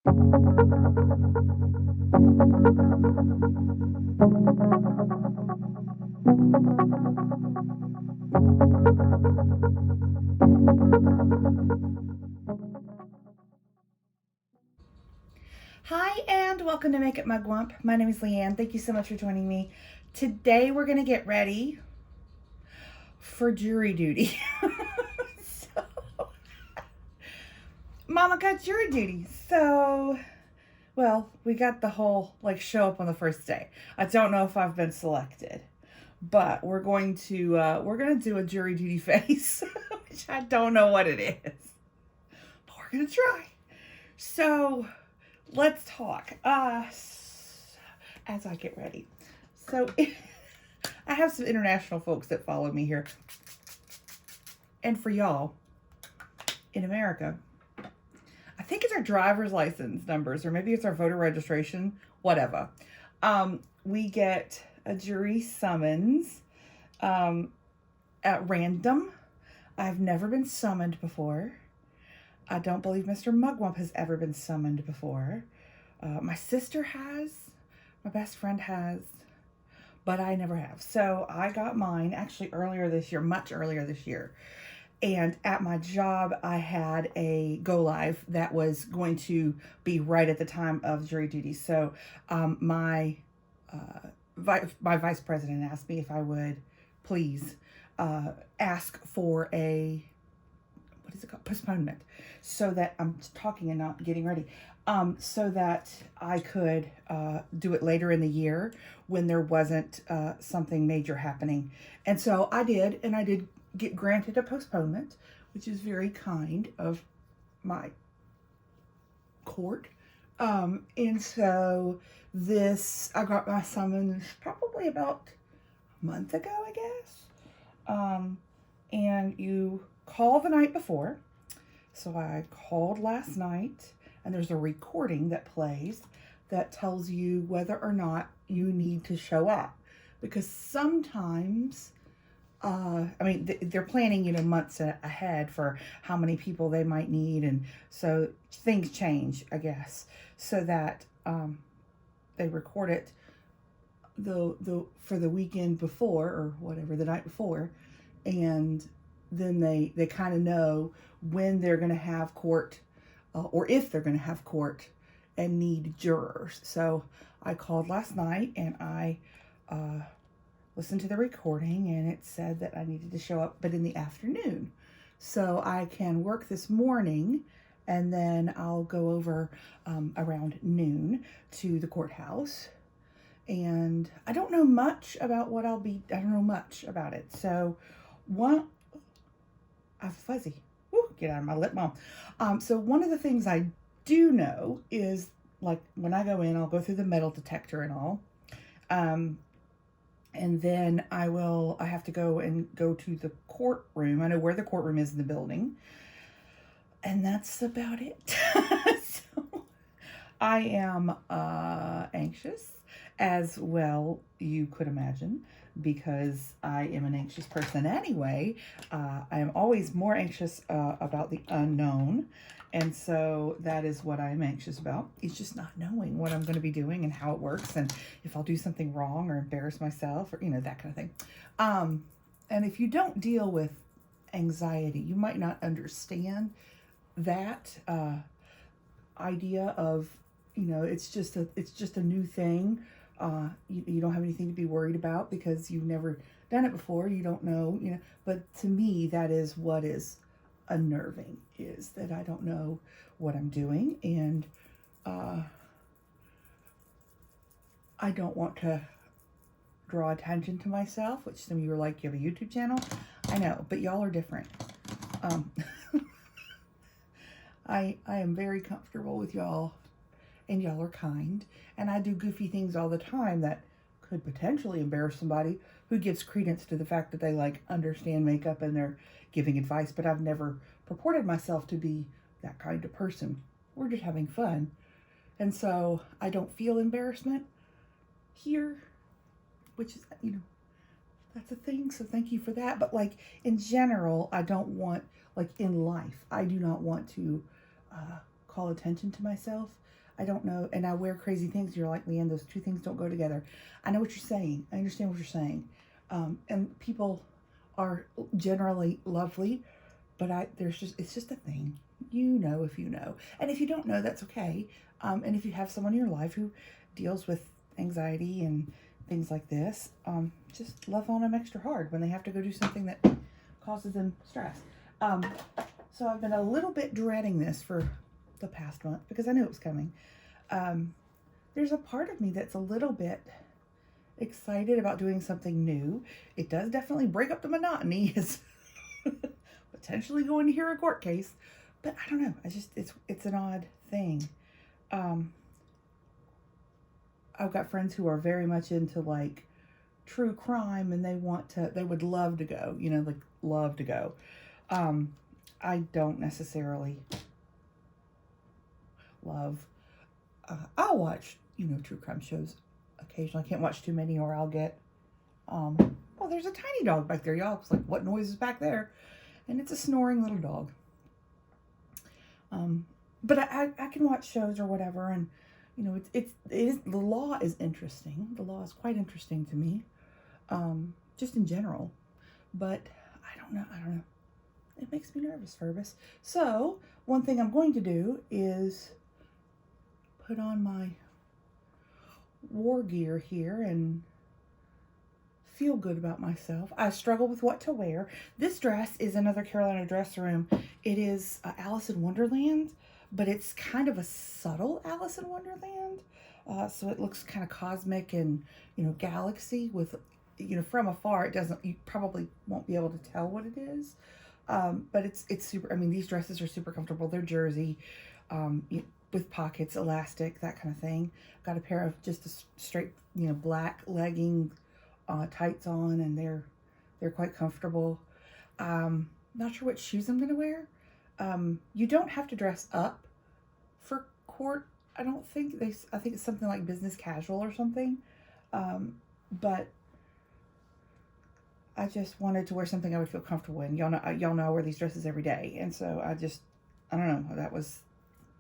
Hi and welcome to Makeup Mugwump. My name is Leanne. Thank you so much for joining me. Today we're going to get ready for jury duty. So, Mama got jury duty. So, well, we got the whole like show up on the first day. I don't know if I've been selected, but we're going to do a jury duty face, which I don't know what it is, but we're going to try. So, let's talk as I get ready. So I have some international folks that follow me here. And for y'all in America, I think it's our driver's license numbers, or maybe it's our voter registration, whatever. We get a jury summons at random. I've never been summoned before. I don't believe Mr. Mugwump has ever been summoned before. My sister has, my best friend has, but I never have. So I got mine actually earlier this year, much earlier this year. And at my job, I had a go live that was going to be right at the time of jury duty. So my vice president asked me if I would please ask for a, what is it called? Postponement, so that I'm talking and not getting ready. So that I could do it later in the year when there wasn't something major happening. And so I did, and I did get granted a postponement, which is very kind of my court. And so I got my summons probably about a month ago, I guess. And you call the night before. So I called last night, and there's a recording that plays that tells you whether or not you need to show up. Because sometimes, they're planning, months ahead for how many people they might need. And so things change, I guess, so that they record it for the weekend before, or whatever, the night before. And then they kind of know when they're going to have court, or if they're going to have court and need jurors. So I called last night, and I listened to the recording, and it said that I needed to show up, but in the afternoon. So I can work this morning, and then I'll go over around noon to the courthouse. And I don't know much about I don't know much about it. So I'm fuzzy. Woo, get out of my lip balm. So one of the things I do know is, like, when I go in, I'll go through the metal detector and all. And then I have to go to the courtroom. I know where the courtroom is in the building. And that's about it. So I am anxious, as well you could imagine, because I am an anxious person anyway. I am always more anxious about the unknown. And so that is what I'm anxious about. It's just not knowing what I'm going to be doing and how it works, and if I'll do something wrong or embarrass myself, or, that kind of thing. And if you don't deal with anxiety, you might not understand that idea of, it's just a new thing. You don't have anything to be worried about because you've never done it before. You don't know, but to me, that is what is unnerving, is that I don't know what I'm doing. And I don't want to draw attention to myself, which some of you are like, you have a YouTube channel? I know, but y'all are different. I am very comfortable with y'all, and y'all are kind, and I do goofy things all the time that could potentially embarrass somebody who gives credence to the fact that they understand makeup and they're giving advice, but I've never purported myself to be that kind of person. We're just having fun. And so I don't feel embarrassment here, which is, that's a thing. So thank you for that. But in general, I don't want, in life, I do not want to call attention to myself. I don't know. And I wear crazy things. You're like, Leanne, those two things don't go together. I know what you're saying. I understand what you're saying. And people are generally lovely, but it's just a thing. You know if you know. And if you don't know, that's okay. And if you have someone in your life who deals with anxiety and things like this, just love on them extra hard when they have to go do something that causes them stress. So I've been a little bit dreading this for the past month because I knew it was coming. There's a part of me that's a little bit excited about doing something new. It does definitely break up the monotony. It's potentially going to hear a court case, but I don't know. It's an odd thing. I've got friends who are very much into like true crime, and they would love to go, like love to go. I don't necessarily love, I'll watch, true crime shows occasionally. I can't watch too many or I'll get, well, there's a tiny dog back there, y'all. It's like, what noise is back there? And it's a snoring little dog. But I can watch shows or whatever, and the law is interesting. The law is quite interesting to me, just in general. But I don't know. It makes me nervous, Furbus. So one thing I'm going to do is put on my war gear here and feel good about myself. I struggle with what to wear. This dress is another Carolina Dress Room. It is Alice in Wonderland, but it's kind of a subtle Alice in Wonderland. So it looks kind of cosmic and, galaxy with, from afar, you probably won't be able to tell what it is. But it's super, these dresses are super comfortable. They're jersey, with pockets, elastic, that kind of thing. Got a pair of just a straight, black legging, tights on, and they're quite comfortable. Not sure what shoes I'm going to wear. You don't have to dress up for court. I don't think I think it's something like business casual or something. But I just wanted to wear something I would feel comfortable in. Y'all know I wear these dresses every day. And so I don't know,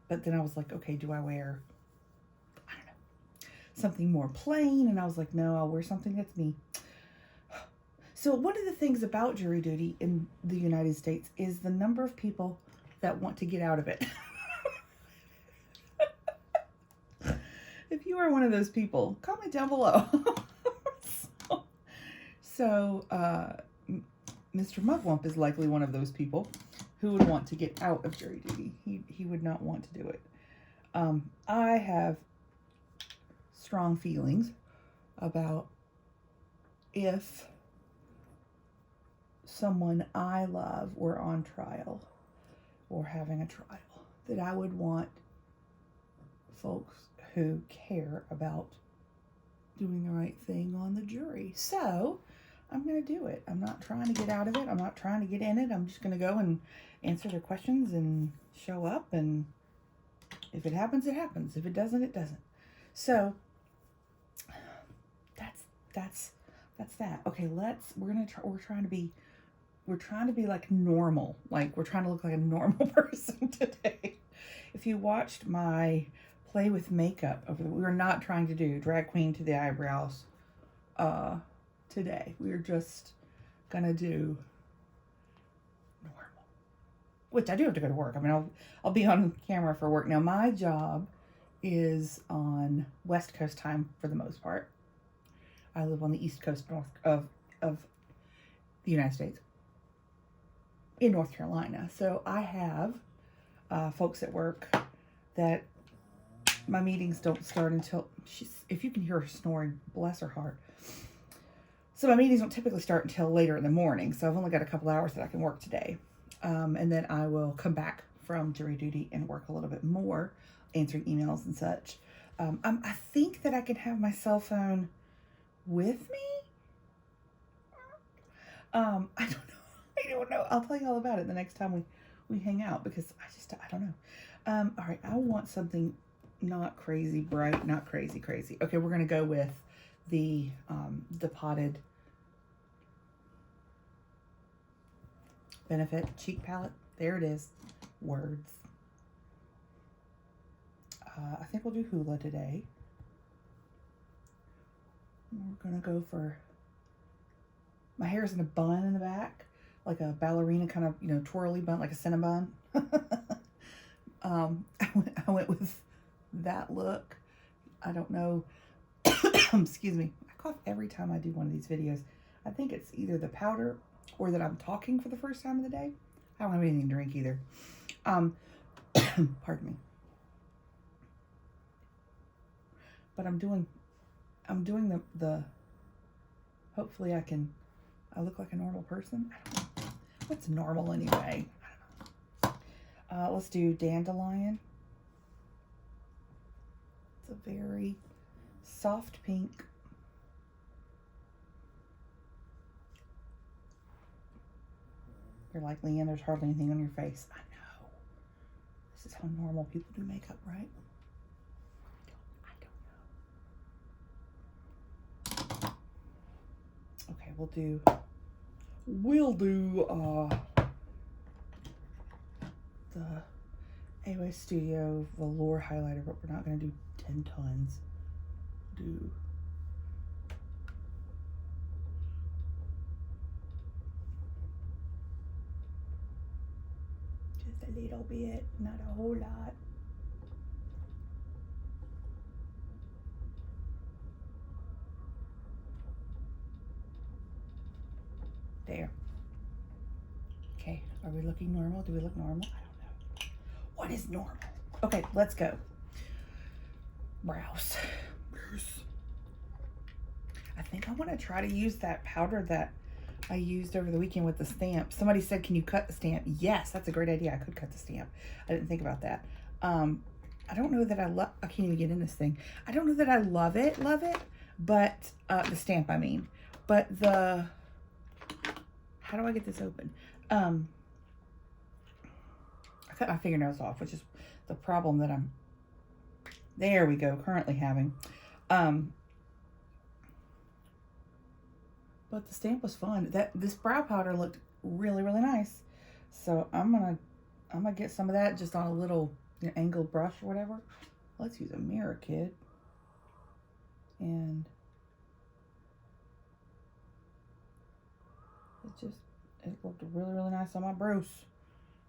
but then I was like, okay, do I wear, I don't know, something more plain? And I was like, no, I'll wear something that's me. So one of the things about jury duty in the United States is the number of people that want to get out of it. If you are one of those people, comment down below. So Mr. Mugwump is likely one of those people who would want to get out of jury duty. He would not want to do it. I have strong feelings about if someone I love were on trial or having a trial, that I would want folks who care about doing the right thing on the jury. So I'm going to do it. I'm not trying to get out of it. I'm not trying to get in it. I'm just going to go and answer their questions and show up. And if it happens, it happens. If it doesn't, it doesn't. So that's that. Okay, we're trying to be like normal. Like we're trying to look like a normal person today. If you watched my play with makeup we were not trying to do drag queen to the eyebrows today. We're just gonna do normal, which I do have to go to work. I'll be on camera for work. Now my job is on West Coast time for the most part. I live on the East Coast of the United States in North Carolina. So I have folks at work that my meetings don't start until if you can hear her snoring, bless her heart. So my meetings don't typically start until later in the morning. So I've only got a couple hours that I can work today. And then I will come back from jury duty and work a little bit more, answering emails and such. I think that I can have my cell phone with me. I don't know. I'll tell you all about it the next time we hang out, because I don't know. All right, I want something not crazy bright, not crazy. Okay, we're gonna go with the potted Benefit cheek palette. There it is. Words. I think we'll do Hula today. We're gonna go for, my hair's in a bun in the back, like a ballerina kind of, you know, twirly bun, like a Cinnabon. I went with that look. I don't know. Excuse me. I cough every time I do one of these videos. I think it's either the powder or that I'm talking for the first time of the day. I don't have anything to drink either. Pardon me. But I'm doing the hopefully I look like a normal person. I don't know. What's normal anyway? I don't know. Let's do Dandelion. It's a very soft pink. You're like, Leanne, there's hardly anything on your face. I know. This is how normal people do makeup, right? I don't know. Okay, we'll do the AOA Studio Velour highlighter, but we're not going to do 10 tons. Do just a little bit, not a whole lot. There. Okay, are we looking normal? Do we look normal? I don't know. What is normal? Okay, let's go. Brows. I think I want to try to use that powder that I used over the weekend with the stamp. Somebody said, can you cut the stamp? Yes, that's a great idea. I could cut the stamp. I didn't think about that. I don't know that I can't even get in this thing. I don't know that I love it, but the stamp, I mean. But how do I get this open? I cut my fingernails off, which is the problem that there we go, currently having. But the stamp was fun. This brow powder looked really, really nice. So I'm gonna get some of that just on a little, you know, angled brush or whatever. Let's use a mirror, kid. And it looked really, really nice on my brows.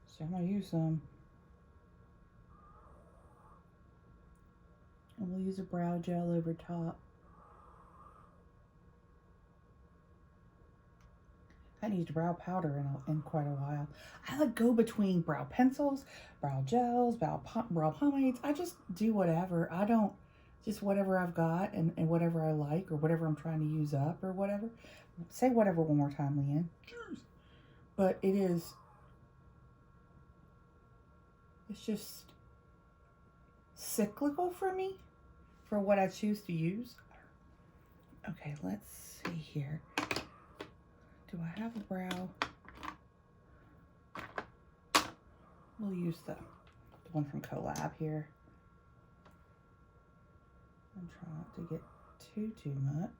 So I'm gonna use some. And we'll use a brow gel over top. I haven't used brow powder in quite a while. I like go between brow pencils, brow gels, brow pomades. I just do whatever. I don't, just whatever I've got and whatever I like or whatever I'm trying to use up or whatever. Say whatever one more time, Leanne. Cheers. But it's just cyclical for me for what I choose to use. Okay, let's see here. Do I have a brow? We'll use the one from Collab here. I'm trying not to get too much.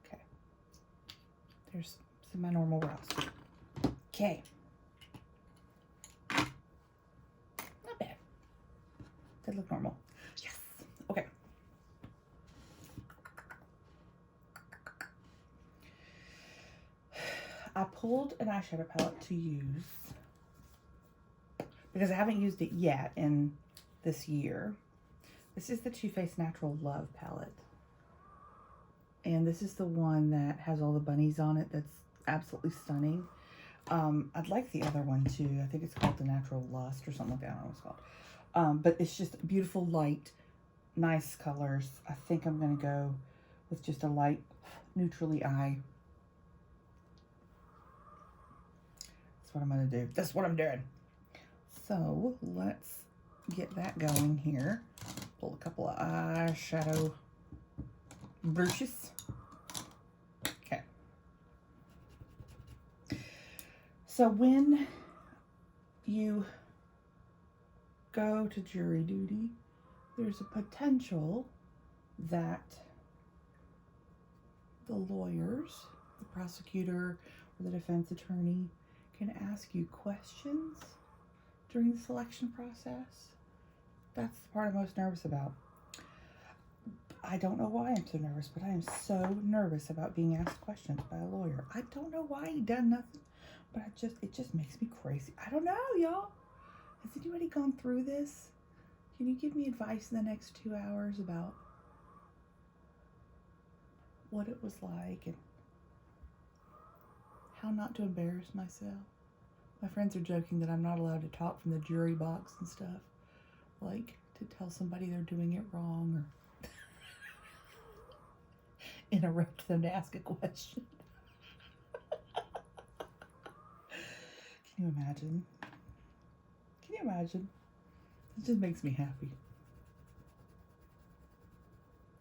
Okay. There's some of my normal brows. Okay. They look normal. Yes. Okay. I pulled an eyeshadow palette to use because I haven't used it yet in this year. This is the Too Faced Natural Love palette. And this is the one that has all the bunnies on it. That's absolutely stunning. I'd like the other one too. I think it's called the Natural Lust or something like that. I don't know what it's called. But it's just beautiful, light, nice colors. I think I'm going to go with just a light, neutrally eye. That's what I'm going to do. That's what I'm doing. So let's get that going here. Pull a couple of eyeshadow brushes. Okay. So when you go to jury duty, there's a potential that the lawyers, the prosecutor or the defense attorney can ask you questions during the selection process. That's the part I'm most nervous about. I don't know why I'm so nervous, but I am so nervous about being asked questions by a lawyer. I don't know why he done nothing, but it just makes me crazy. I don't know, y'all. Has anybody gone through this? Can you give me advice in the next 2 hours about what it was like and how not to embarrass myself? My friends are joking that I'm not allowed to talk from the jury box and stuff, like to tell somebody they're doing it wrong or interrupt them to ask a question. Can you imagine? Can you imagine? It just makes me happy.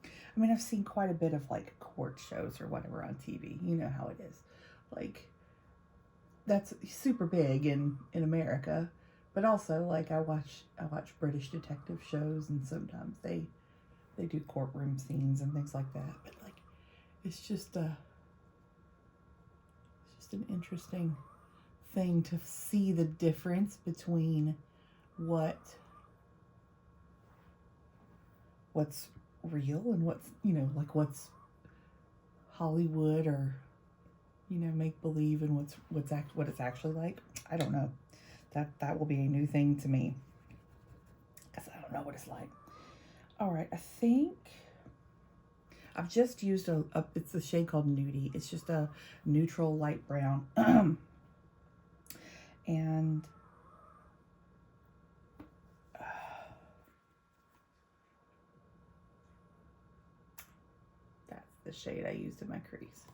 I mean, I've seen quite a bit of like court shows or whatever on TV. You know how it is. Like, that's super big in America. But also, like, I watch British detective shows, and sometimes they do courtroom scenes and things like that. But like, it's just an interesting thing to see the difference between what's real and what's, you know, like what's Hollywood or, you know, make believe and what it's actually like. I don't know. That will be a new thing to me, because I don't know what it's like. All right, I think I've just used it's a shade called Nudie. It's just a neutral light brown. And that's the shade I used in my crease.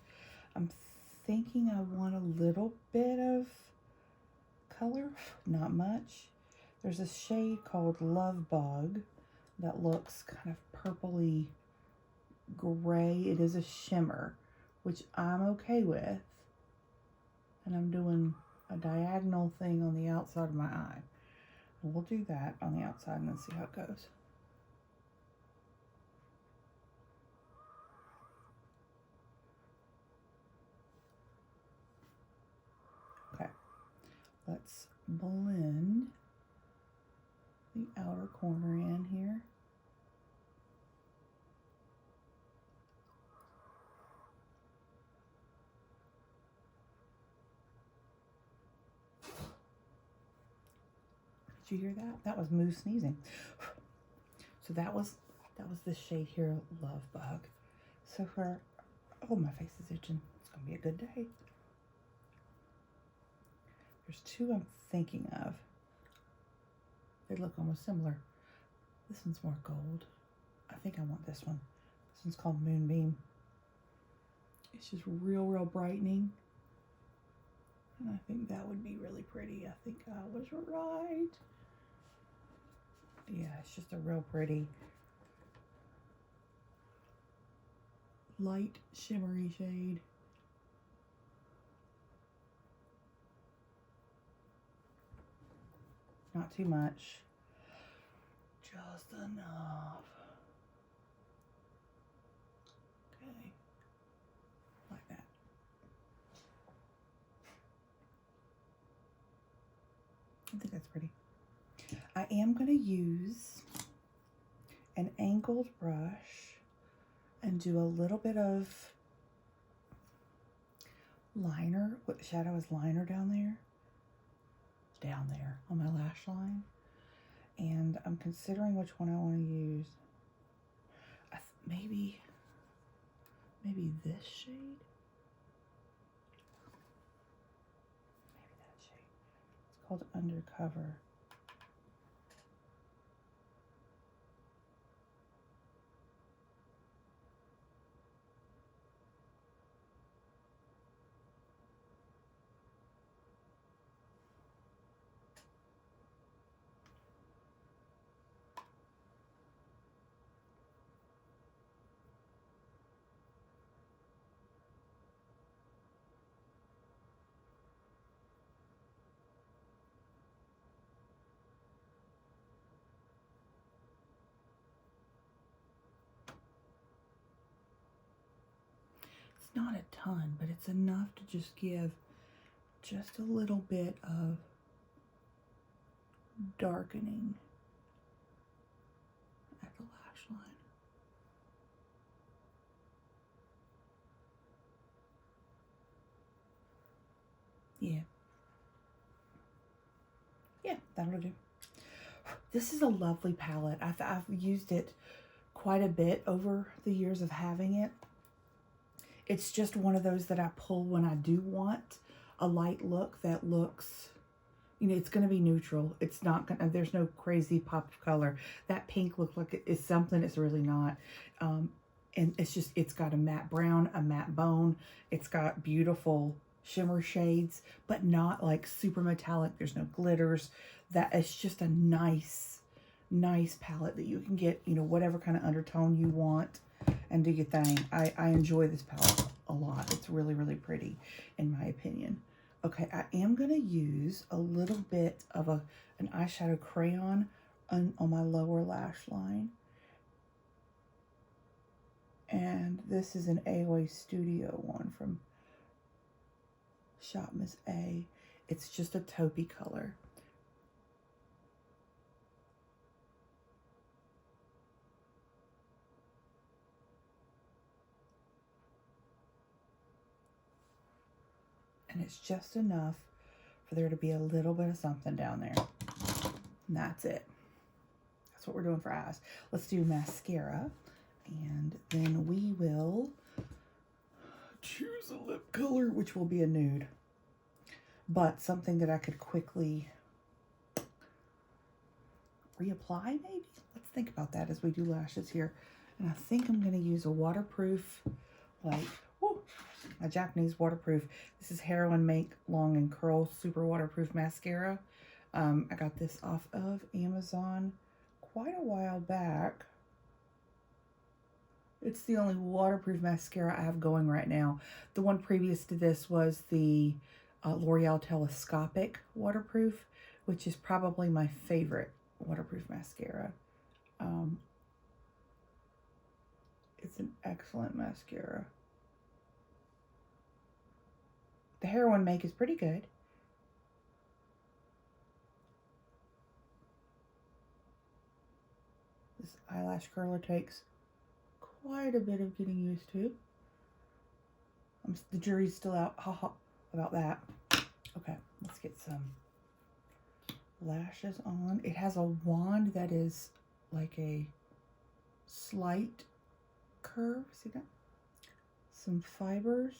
I'm thinking I want a little bit of color, not much. There's a shade called Love Bug that looks kind of purpley gray. It is a shimmer, which I'm okay with. And I'm doing a diagonal thing on the outside of my eye. We'll do that on the outside and then see how it goes. Okay, let's blend the outer corner in here. Did you hear that? That was Moo sneezing. So that was this shade here, Love Bug. So oh, my face is itching. It's gonna be a good day. There's two I'm thinking of. They look almost similar. This one's more gold. I think I want this one. This one's called Moonbeam. It's just real brightening. And I think that would be really pretty. I think I was right. Yeah, it's just a real pretty light shimmery shade. Not too much. Just enough. Okay. Like that. I think that's pretty. I am going to use an angled brush and do a little bit of liner. What shadow is liner down there? Down there on my lash line. And I'm considering which one I want to use. Maybe this shade? Maybe that shade. It's called Undercover. It's not a ton, but it's enough to just give just a little bit of darkening at the lash line. Yeah. Yeah, that'll do. This is a lovely palette. I've used it quite a bit over the years of having it. It's just one of those that I pull when I do want a light look that looks, you know, it's going to be neutral. It's not going to, there's no crazy pop of color. That pink looks like it's something it's really not. And it's just, it's got a matte brown, a matte bone. It's got beautiful shimmer shades, but not like super metallic. There's no glitters. That it's just a nice palette that you can get, you know, whatever kind of undertone you want and do your thing. I enjoy this palette a lot. It's really, really pretty in my opinion. Okay, I am going to use a little bit of an eyeshadow crayon on my lower lash line. And this is an AOA Studio one from Shop Miss A. It's just a taupey color. And it's just enough for there to be a little bit of something down there. And that's it. That's what we're doing for eyes. Let's do mascara. And then we will choose a lip color, which will be a nude. But something that I could quickly reapply, maybe? Let's think about that as we do lashes here. And I think I'm going to use a waterproof, like, whoo, a Japanese waterproof. This is Heroin Make Long and Curl Super Waterproof Mascara. I got this off of Amazon quite a while back. It's the only waterproof mascara I have going right now. The one previous to this was the L'Oreal Telescopic Waterproof, which is probably my favorite waterproof mascara. It's an excellent mascara. The Heroin Make is pretty good. This eyelash curler takes quite a bit of getting used to. The jury's still out, haha, about that. Okay, let's get some lashes on. It has a wand that is like a slight curve. See that? Some fibers,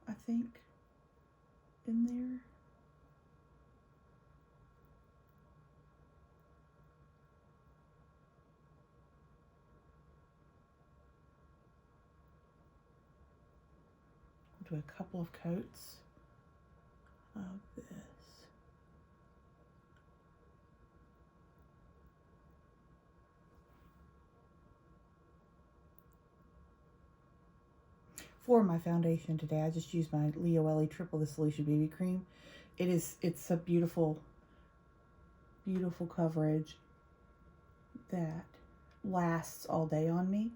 I think, in there. Do a couple of coats of this. For my foundation today, I just used my Leo Ellie Triple the Solution BB Cream. It's a beautiful, beautiful coverage that lasts all day on me.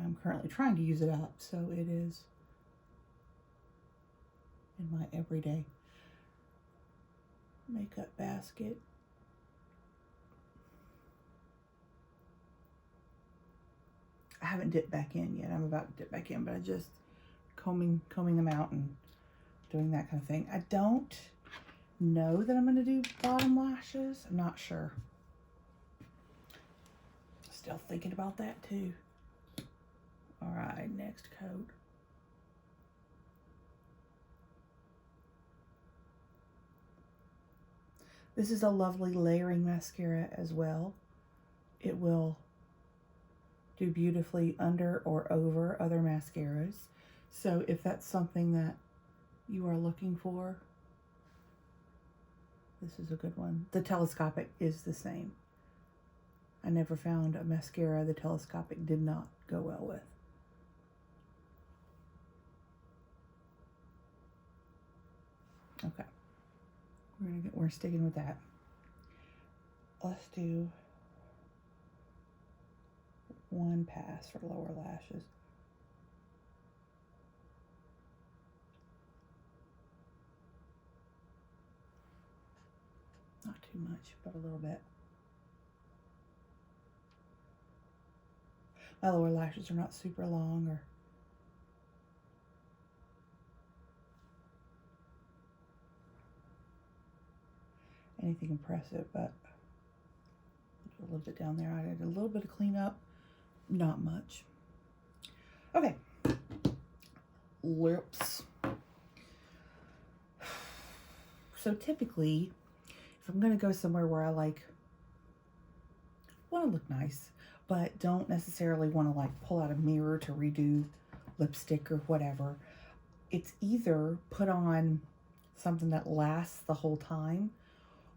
I'm currently trying to use it up, so it is in my everyday makeup basket. I haven't dipped back in yet. I'm about to dip back in, but I just combing them out and doing that kind of thing. I don't know that I'm going to do bottom lashes. I'm not sure. Still thinking about that too. All right, next coat. This is a lovely layering mascara as well. It will do beautifully under or over other mascaras. So if that's something that you are looking for, this is a good one. The Telescopic is the same. I never found a mascara the Telescopic did not go well with. Okay. we're sticking with that. Let's do one pass for lower lashes. Not too much, but a little bit. My lower lashes are not super long or anything impressive, but a little bit down there. I did a little bit of cleanup, not much. Okay, lips. So typically, if I'm gonna go somewhere where I like want to look nice, but don't necessarily want to like pull out a mirror to redo lipstick or whatever, it's either put on something that lasts the whole time,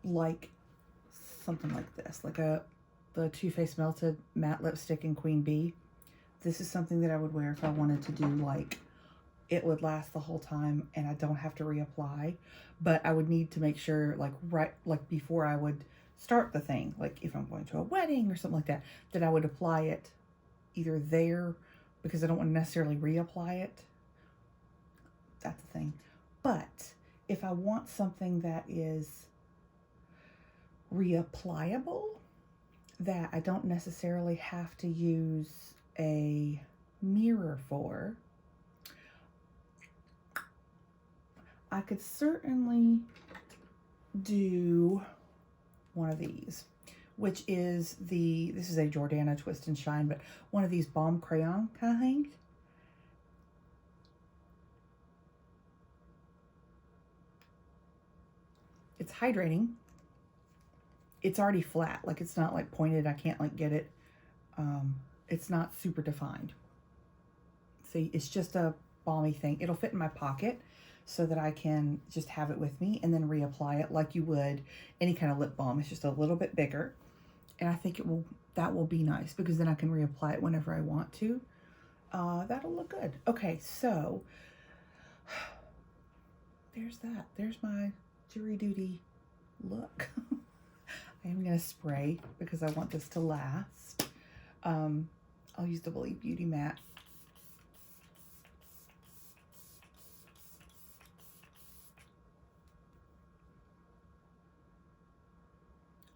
like something like this, like the Too Faced Melted Matte Lipstick in Queen Bee. This is something that I would wear if I wanted to do like, it would last the whole time and I don't have to reapply, but I would need to make sure like before I would start the thing, like if I'm going to a wedding or something like that, that I would apply it either there because I don't want to necessarily reapply it. That's the thing. But if I want something that is reapplyable, that I don't necessarily have to use a mirror for, I could certainly do one of these, which is this is a Jordana Twist and Shine, but one of these Balm Crayon kind of things. It's hydrating. It's already flat, like it's not like pointed. I can't like get it. It's not super defined. See, it's just a balmy thing. It'll fit in my pocket so that I can just have it with me and then reapply it like you would any kind of lip balm. It's just a little bit bigger. And I think that will be nice because then I can reapply it whenever I want to. That'll look good. Okay, so there's that. There's my jury duty look. I am going to spray because I want this to last. I'll use the Believe Beauty Matte.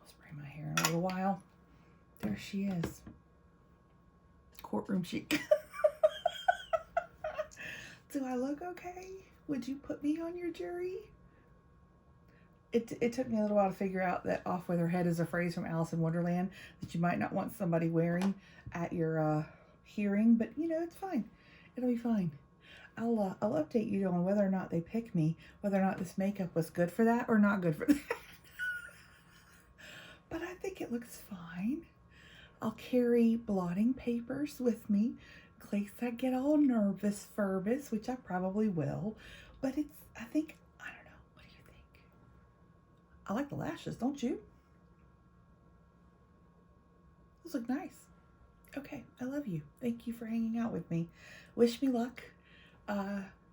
I'll spray my hair in a little while. There she is. Courtroom chic. Do I look okay? Would you put me on your jury? It took me a little while to figure out that "off with her head" is a phrase from Alice in Wonderland that you might not want somebody wearing at your hearing, but you know, it's fine. It'll be fine. I'll update you on whether or not they pick me, whether or not this makeup was good for that or not good for that. But I think it looks fine. I'll carry blotting papers with me in case I get all nervous, which I probably will. But I think, I don't know. What do you think? I like the lashes, don't you? Those look nice. Okay, I love you. Thank you for hanging out with me. Wish me luck.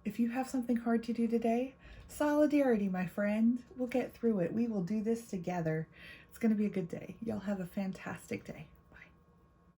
If you have something hard to do today, solidarity, my friend. We'll get through it. We will do this together. It's going to be a good day. Y'all have a fantastic day.